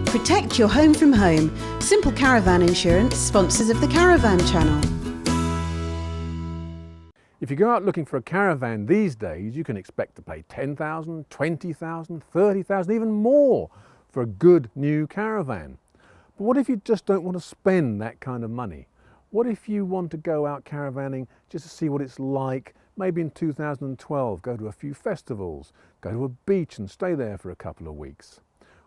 Protect your home from home. Simple Caravan Insurance, sponsors of the Caravan Channel. If you go out looking for a caravan these days, you can expect to pay $10,000, $20,000, $30,000, even more for a good new caravan. But what if you just don't want to spend that kind of money? What if you want to go out caravanning just to see what it's like? Maybe in 2012, go to a few festivals, go to a beach and stay there for a couple of weeks.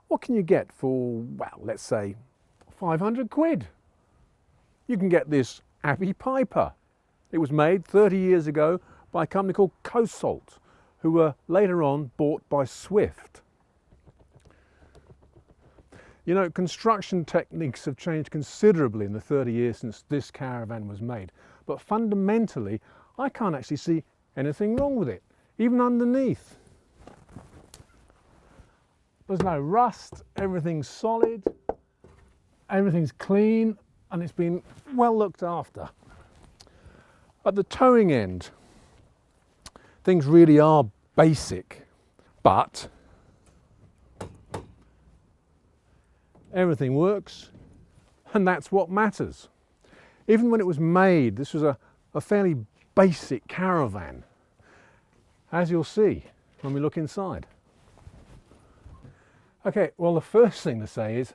What can you get for, well, let's say 500 quid? You can get this Abbey Piper. It was made 30 years ago by a company called Salt, who were later on bought by Swift. You know, construction techniques have changed considerably in the 30 years since this caravan was made, but fundamentally I can't actually see anything wrong with it, even underneath. There's no rust, everything's solid, everything's clean, and it's been well looked after. At the towing end, things really are basic, but everything works, and that's what matters. Even when it was made, this was a fairly basic caravan, as you'll see when we look inside. Okay, well, the first thing to say is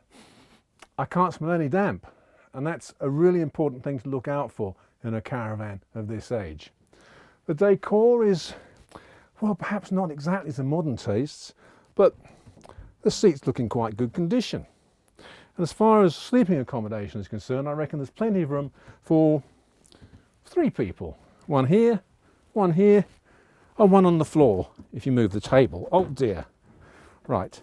I can't smell any damp, and that's a really important thing to look out for in a caravan of this age. The decor is, well, perhaps not exactly to modern tastes, but the seats look in quite good condition. And as far as sleeping accommodation is concerned, I reckon there's plenty of room for 3 people. One here, and one on the floor if you move the table. Oh dear. Right.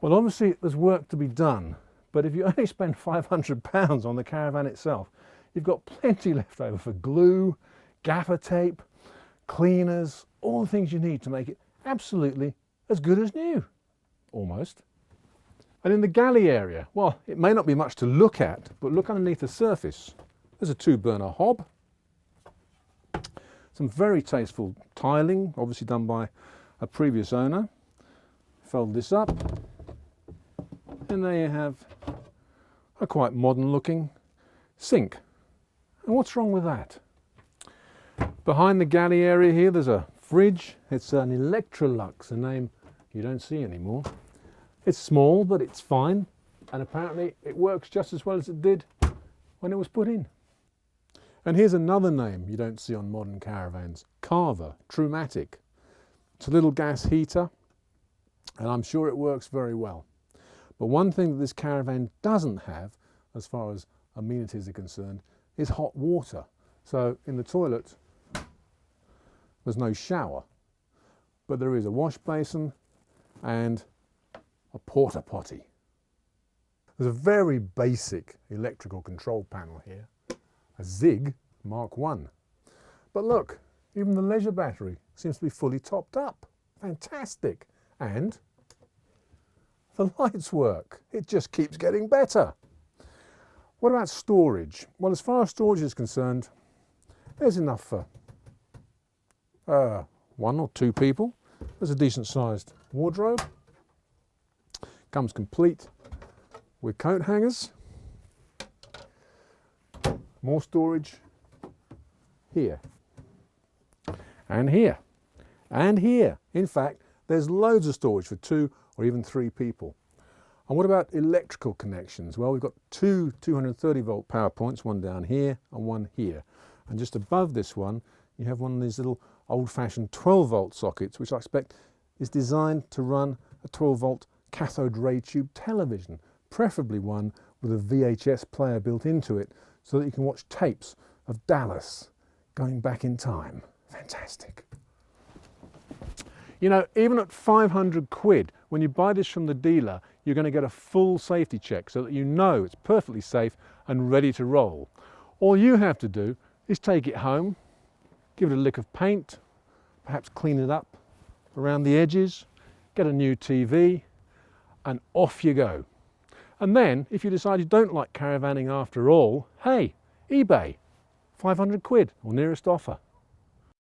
Well, obviously there's work to be done, but if you only spend £500 on the caravan itself, you've got plenty left over for glue, gaffer tape, cleaners, all the things you need to make it absolutely as good as new, almost. And in the galley area, well, it may not be much to look at, but look underneath the surface. There's a 2-burner hob, some very tasteful tiling, obviously done by a previous owner. Fold this up, and there you have a quite modern looking sink. And what's wrong with that? Behind the galley area here, there's a fridge. It's an Electrolux, a name you don't see anymore. It's small, but it's fine, and apparently it works just as well as it did when it was put in. And here's another name you don't see on modern caravans, Carver, Trumatic. It's a little gas heater, and I'm sure it works very well. But one thing that this caravan doesn't have, as far as amenities are concerned, is hot water. So in the toilet, there's no shower, but there is a wash basin and a porta potty. There's a very basic electrical control panel here, a Zig Mark 1. But look, even the leisure battery seems to be fully topped up. Fantastic. And the lights work. It just keeps getting better. What about storage? Well, as far as storage is concerned, there's enough for 1 or 2 people. There's a decent sized wardrobe. Comes complete with coat hangers. More storage here, and here, and here. In fact, there's loads of storage for 2 or even 3 people. And what about electrical connections? Well, we've got 2 230 volt power points, one down here and one here. And just above this one, you have one of these little old-fashioned 12 volt sockets, which I expect is designed to run a 12 volt cathode ray tube television, preferably one with a VHS player built into it, so that you can watch tapes of Dallas going back in time. Fantastic. You know, even at 500 quid, when you buy this from the dealer, you're going to get a full safety check so that you know it's perfectly safe and ready to roll. All you have to do is take it home, give it a lick of paint, perhaps clean it up around the edges, get a new TV, and off you go. And then, if you decide you don't like caravanning after all, hey, eBay, 500 quid or nearest offer.